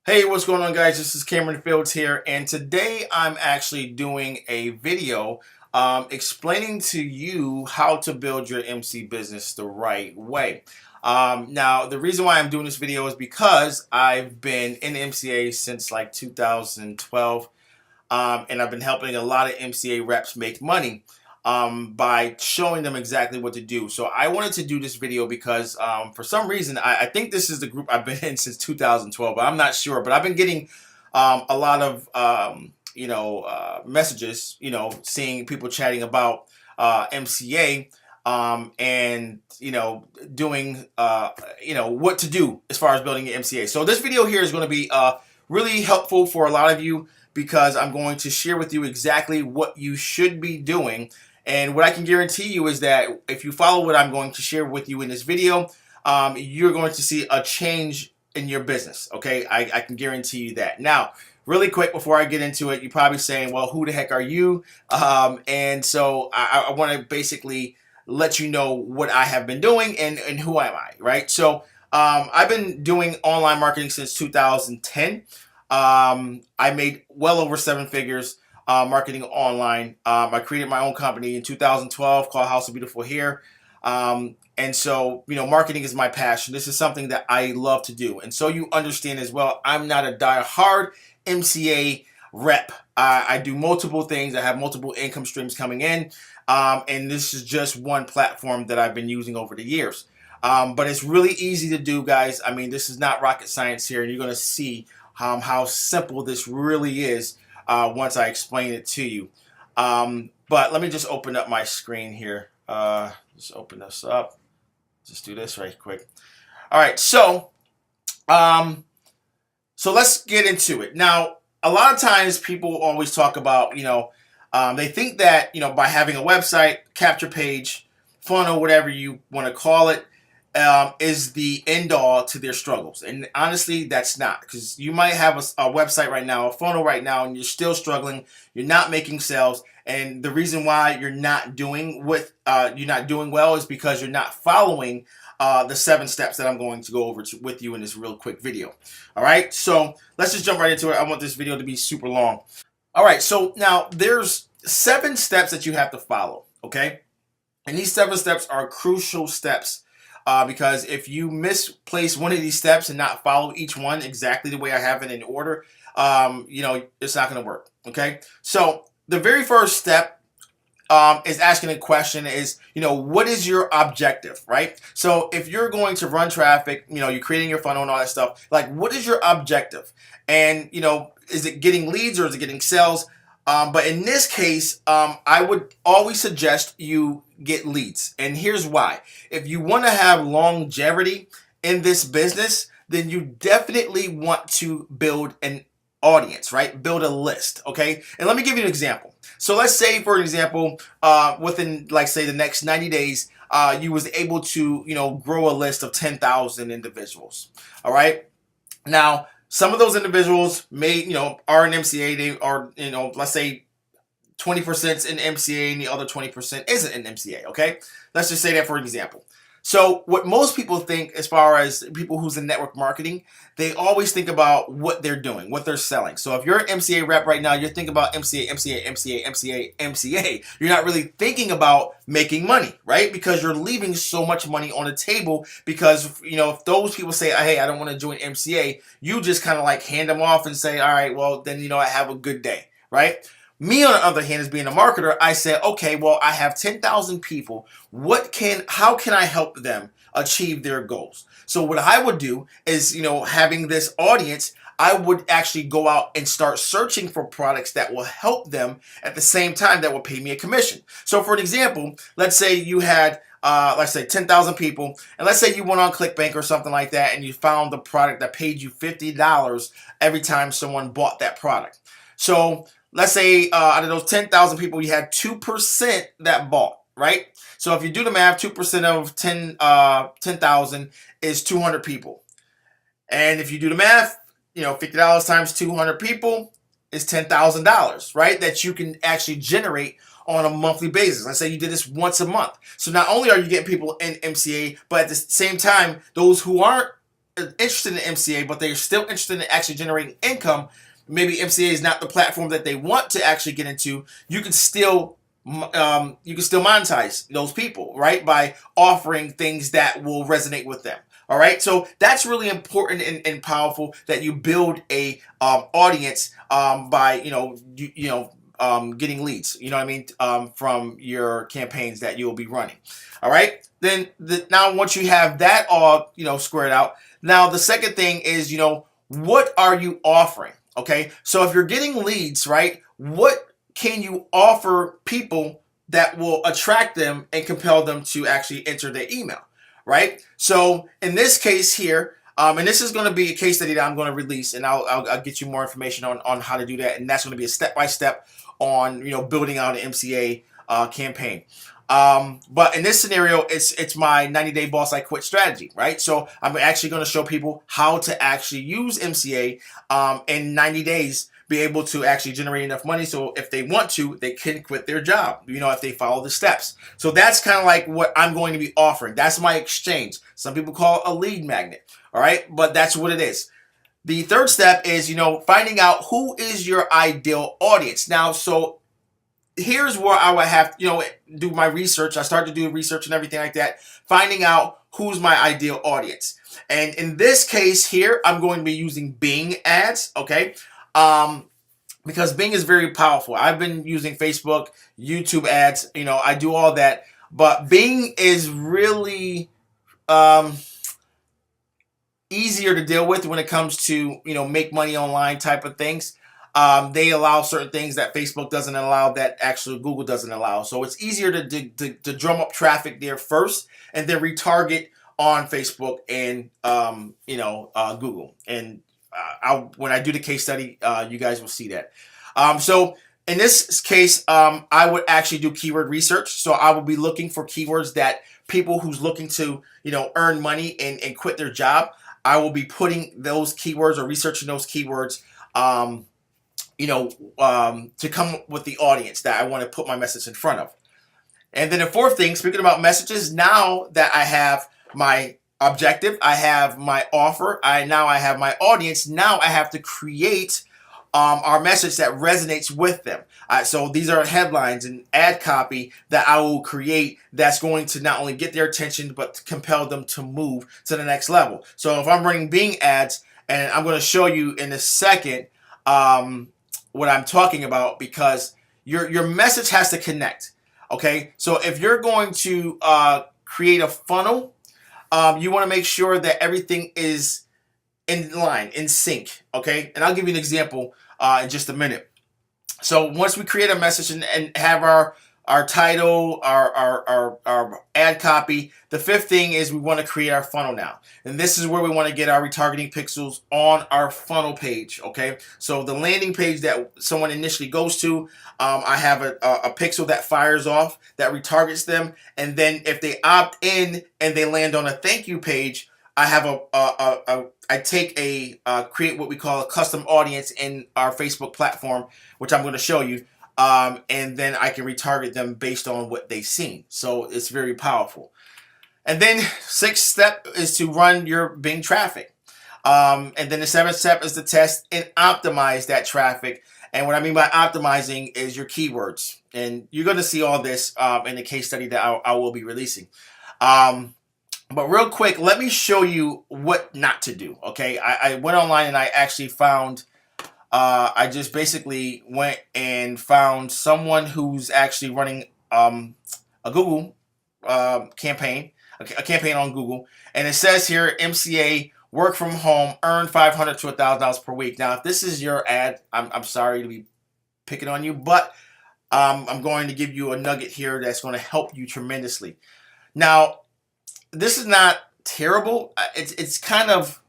Hey, what's going on, guys? This is Cameron Fields here, and today I'm actually doing a video explaining to you how to build your MC business the right way. Now, the reason why I'm doing this video is because I've been in MCA since like 2012, and I've been helping a lot of MCA reps make money by showing them exactly what to do. So I wanted to do this video because for some reason, I think this is the group I've been in since 2012, but I'm not sure. But I've been getting a lot of messages, seeing people chatting about MCA and doing what to do as far as building an MCA. So this video here is going to be really helpful for a lot of you because I'm going to share with you exactly what you should be doing. And what I can guarantee you is that if you follow what I'm going to share with you in this video, you're going to see a change in your business. Okay, I can guarantee you that. Now, really quick before I get into it, you're probably saying, well, who the heck are you? And so I want to basically let you know what I have been doing and who am I, right? So I've been doing online marketing since 2010. I made well over 7 figures marketing online. I created my own company in 2012 called House of Beautiful Hair. And so, marketing is my passion. This is something that I love to do. And so you understand as well, I'm not a die-hard MCA rep. I do multiple things. I have multiple income streams coming in. And this is just one platform that I've been using over the years. But it's really easy to do, guys. I mean, this is not rocket science here. And you're going to see how simple this really is once I explain it to you. But let me just open up my screen here. Just open this up. Just do this right quick. All right, so let's get into it. Now, a lot of times people always talk about, they think that, by having a website, capture page, funnel, whatever you want to call it, is the end all to their struggles. And honestly, that's not, because you might have a website right now, a funnel right now, and you're still struggling. You're not making sales. And the reason why you're not doing well is because you're not following the 7 steps that I'm going to go over with you in this real quick video. All right, so let's just jump right into it. I want this video to be super long. All right, so now there's 7 steps that you have to follow, okay? And these 7 steps are crucial steps because if you misplace one of these steps and not follow each one exactly the way I have it in order, it's not going to work, okay? So the very first step is asking a question is, what is your objective, right? So if you're going to run traffic, you're creating your funnel and all that stuff, like what is your objective? And, is it getting leads or is it getting sales? But in this case, I would always suggest you get leads. And here's why. If you want to have longevity in this business, then you definitely want to build an audience, right? Build a list, okay? And let me give you an example. So let's say, for example, within, like, say, the next 90 days, you was able to, grow a list of 10,000 individuals, all right? Now, some of those individuals may, are in MCA. They are, let's say 20% in MCA and the other 20% isn't in MCA, okay? Let's just say that for example. So what most people think as far as people who's in network marketing, they always think about what they're doing, what they're selling. So if you're an MCA rep right now, you're thinking about MCA, MCA, MCA, MCA, MCA. You're not really thinking about making money, right? Because you're leaving so much money on the table because, if those people say, hey, I don't want to join MCA, you just kind of like hand them off and say, all right, well, then, I have a good day, right? Me, on the other hand, as being a marketer, I said, okay, well, I have 10,000 people. How can I help them achieve their goals? So what I would do is, having this audience, I would actually go out and start searching for products that will help them at the same time that will pay me a commission. So for an example, let's say you had, let's say 10,000 people, and let's say you went on ClickBank or something like that, and you found the product that paid you $50 every time someone bought that product. So let's say out of those 10,000 people, you had 2% that bought, right? So if you do the math, 2% of 10,000 is 200 people. And if you do the math, $50 times 200 people is $10,000, right? That you can actually generate on a monthly basis. Let's say you did this once a month. So not only are you getting people in MCA, but at the same time, those who aren't interested in MCA, but they're still interested in actually generating income, maybe MCA is not the platform that they want to actually get into, you can still monetize those people, right? By offering things that will resonate with them. All right, so that's really important and powerful that you build a audience by getting leads. You know what I mean, from your campaigns that you'll be running. All right, then now once you have that all squared out, now the second thing is what are you offering? Okay, so if you're getting leads, right, what can you offer people that will attract them and compel them to actually enter their email? Right? So in this case here, and this is going to be a case study that I'm going to release, and I'll get you more information on how to do that, and that's going to be a step-by-step on building out an MCA campaign. But in this scenario, it's my 90-day boss I quit strategy, right? So I'm actually going to show people how to actually use MCA in 90 days, be able to actually generate enough money so if they want to, they can quit their job, if they follow the steps. So that's kind of like what I'm going to be offering. That's my exchange. Some people call it a lead magnet, all right? But that's what it is. The third step is, finding out who is your ideal audience. Now, so here's where I would have to, do my research. I started to do research and everything like that, finding out who's my ideal audience. And in this case here, I'm going to be using Bing ads, okay? Because Bing is very powerful. I've been using Facebook, YouTube ads, I do all that, but Bing is really easier to deal with when it comes to, make money online type of things. They allow certain things that Facebook doesn't allow, that actually Google doesn't allow. So it's easier to drum up traffic there first and then retarget on Facebook and, Google. And when I do the case study, you guys will see that. So in this case, I would actually do keyword research. So I will be looking for keywords that people who's looking to, earn money and quit their job. I will be putting those keywords or researching those keywords, to come up with the audience that I want to put my message in front of. And then the fourth thing, speaking about messages, now that I have my objective, I have my offer, I have my audience, now I have to create our message that resonates with them. So these are headlines and ad copy that I will create that's going to not only get their attention, but to compel them to move to the next level. So if I'm running Bing ads, and I'm going to show you in a second what I'm talking about, because your message has to connect. Okay, so if you're going to create a funnel, you want to make sure that everything is in line, in sync. Okay, and I'll give you an example in just a minute. So once we create a message and have our title, our ad copy, the fifth thing is we want to create our funnel now. And this is where we want to get our retargeting pixels on our funnel page, okay? So the landing page that someone initially goes to, I have a pixel that fires off, that retargets them. And then if they opt in and they land on a thank you page, I have create what we call a custom audience in our Facebook platform, which I'm going to show you. And then I can retarget them based on what they've seen. So it's very powerful. And then sixth step is to run your Bing traffic. And then the seventh step is to test and optimize that traffic. And what I mean by optimizing is your keywords. And you're going to see all this in the case study that I will be releasing. But real quick, let me show you what not to do. Okay, I went online and I actually found, I just basically went and found someone who's actually running a Google campaign, a campaign on Google. And it says here, MCA, work from home, earn $500 to $1,000 per week. Now, if this is your ad, I'm sorry to be picking on you, but I'm going to give you a nugget here that's going to help you tremendously. Now, this is not terrible. It's kind of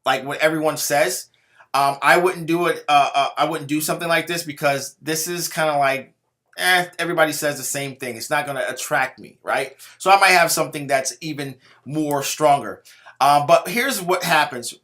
like what everyone says. I wouldn't do it. I wouldn't do something like this because this is kind of like, everybody says the same thing. It's not going to attract me, right? So I might have something that's even more stronger. But here's what happens.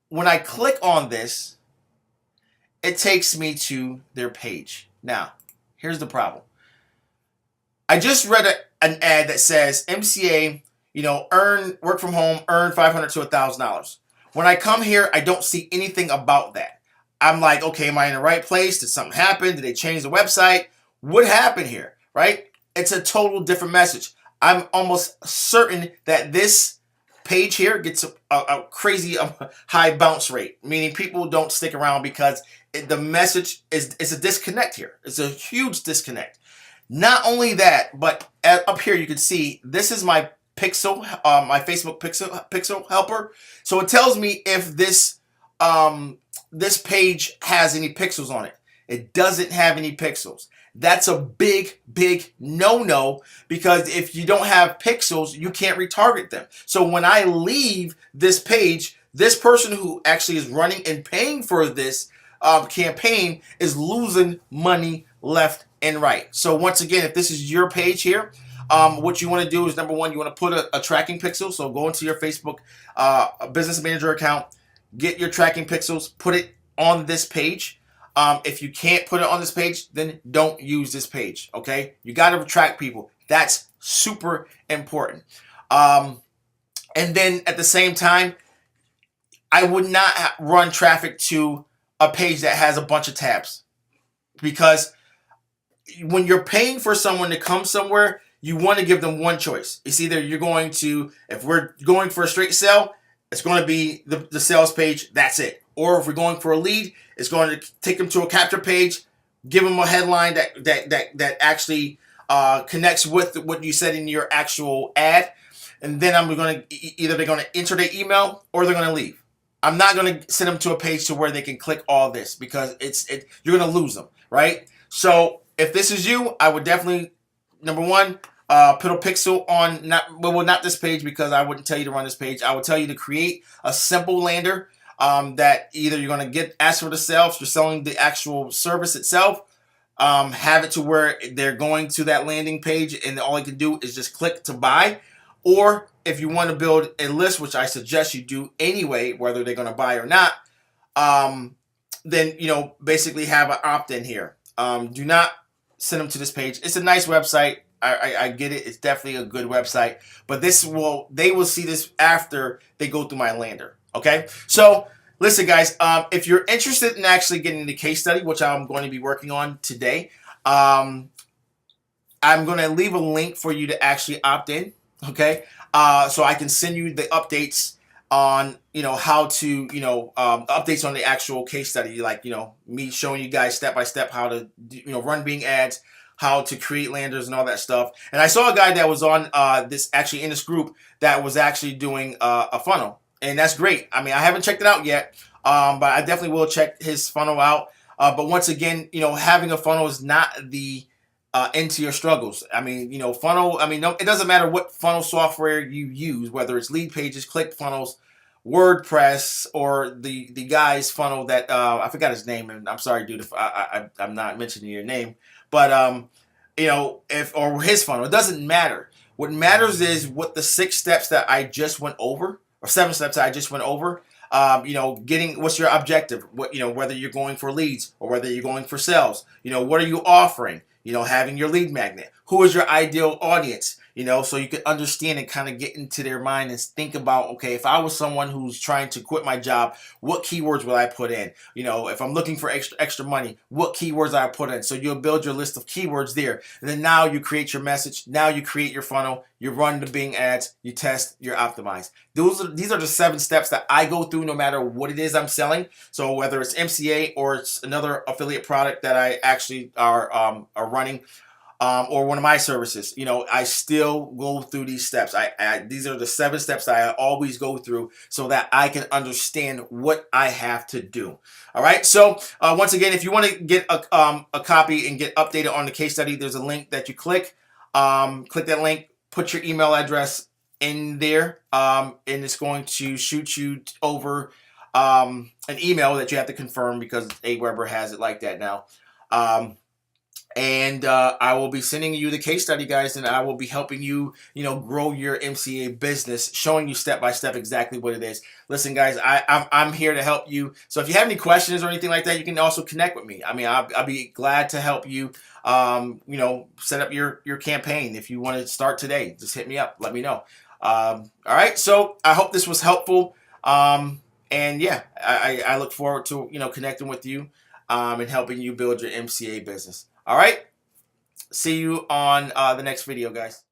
When I click on this, it takes me to their page. Now, here's the problem. I just read an ad that says MCA, work from home, earn $500 to $1,000. When I come here, I don't see anything about that. I'm like, okay, am I in the right place? Did something happen? Did they change the website? What happened here, right? It's a total different message. I'm almost certain that this page here gets a crazy high bounce rate, meaning people don't stick around because the message is a disconnect here. It's a huge disconnect. Not only that, but up here you can see this is my pixel, my Facebook pixel helper. So it tells me if this page has any pixels on it. It doesn't have any pixels. That's a big, big no-no, because if you don't have pixels, you can't retarget them. So when I leave this page, this person who actually is running and paying for this campaign is losing money left and right. So once again, if this is your page here, what you want to do is, number one, you want to put a tracking pixel. So go into your Facebook business manager account, get your tracking pixels, put it on this page. If you can't put it on this page, then don't use this page, okay? You got to track people. That's super important. And then at the same time, I would not run traffic to a page that has a bunch of tabs, because when you're paying for someone to come somewhere, you want to give them one choice. It's either you're going to, if we're going for a straight sale, it's going to be the sales page. That's it. Or if we're going for a lead, it's going to take them to a capture page, give them a headline that actually connects with what you said in your actual ad, and then I'm going to either they're going to enter their email or they're going to leave. I'm not going to send them to a page to where they can click all this, because you're going to lose them, right? So if this is you, I would definitely, number one, put a pixel on, not this page, because I wouldn't tell you to run this page. I would tell you to create a simple lander that either you're going to ask for the sales, you're selling the actual service itself, have it to where they're going to that landing page and all you can do is just click to buy. Or if you want to build a list, which I suggest you do anyway, whether they're going to buy or not, then, basically have an opt-in here. Do not send them to this page. It's a nice website. I get it. It's definitely a good website, but they will see this after they go through my lander. Okay. So listen, guys, if you're interested in actually getting the case study, which I'm going to be working on today, I'm going to leave a link for you to actually opt in. Okay. So I can send you the updates on, how to, updates on the actual case study, like, me showing you guys step by step how to, run Bing ads, how to create landers and all that stuff. And I saw a guy that was on in this group that was actually doing a funnel, and that's great. I mean, I haven't checked it out yet, but I definitely will check his funnel out. But once again, having a funnel is not the end to your struggles. I mean, funnel. I mean, no, it doesn't matter what funnel software you use, whether it's Lead Pages, ClickFunnels, WordPress, or the guy's funnel that I forgot his name, and I'm sorry, dude, if I'm not mentioning your name. But or his funnel, it doesn't matter. What matters is what the 6 steps that I just went over, or 7 steps that I just went over. Getting, what's your objective? What, whether you're going for leads or whether you're going for sales. What are you offering? Having your lead magnet. Who is your ideal audience? So you can understand and kind of get into their mind and think about, okay, if I was someone who's trying to quit my job, what keywords would I put in? If I'm looking for extra money, what keywords I put in? So you'll build your list of keywords there. And then now you create your message. Now you create your funnel. You run the Bing ads. You test. You're optimized. These are the 7 steps that I go through no matter what it is I'm selling. So whether it's MCA or it's another affiliate product that I actually are running, or one of my services, I still go through these steps. These are the 7 steps that I always go through so that I can understand what I have to do. All right. So once again, if you want to get a copy and get updated on the case study, there's a link that you click. Click that link, put your email address in there, and it's going to shoot you over an email that you have to confirm, because Aweber has it like that now. And I will be sending you the case study, guys, and I will be helping you, grow your MCA business, showing you step by step exactly what it is. Listen, guys, I'm here to help you. So if you have any questions or anything like that, you can also connect with me. I mean, I'll be glad to help you, set up your campaign. If you want to start today, just hit me up. Let me know. All right. So I hope this was helpful. And yeah, I look forward to connecting with you and helping you build your MCA business. All right. See you on the next video, guys.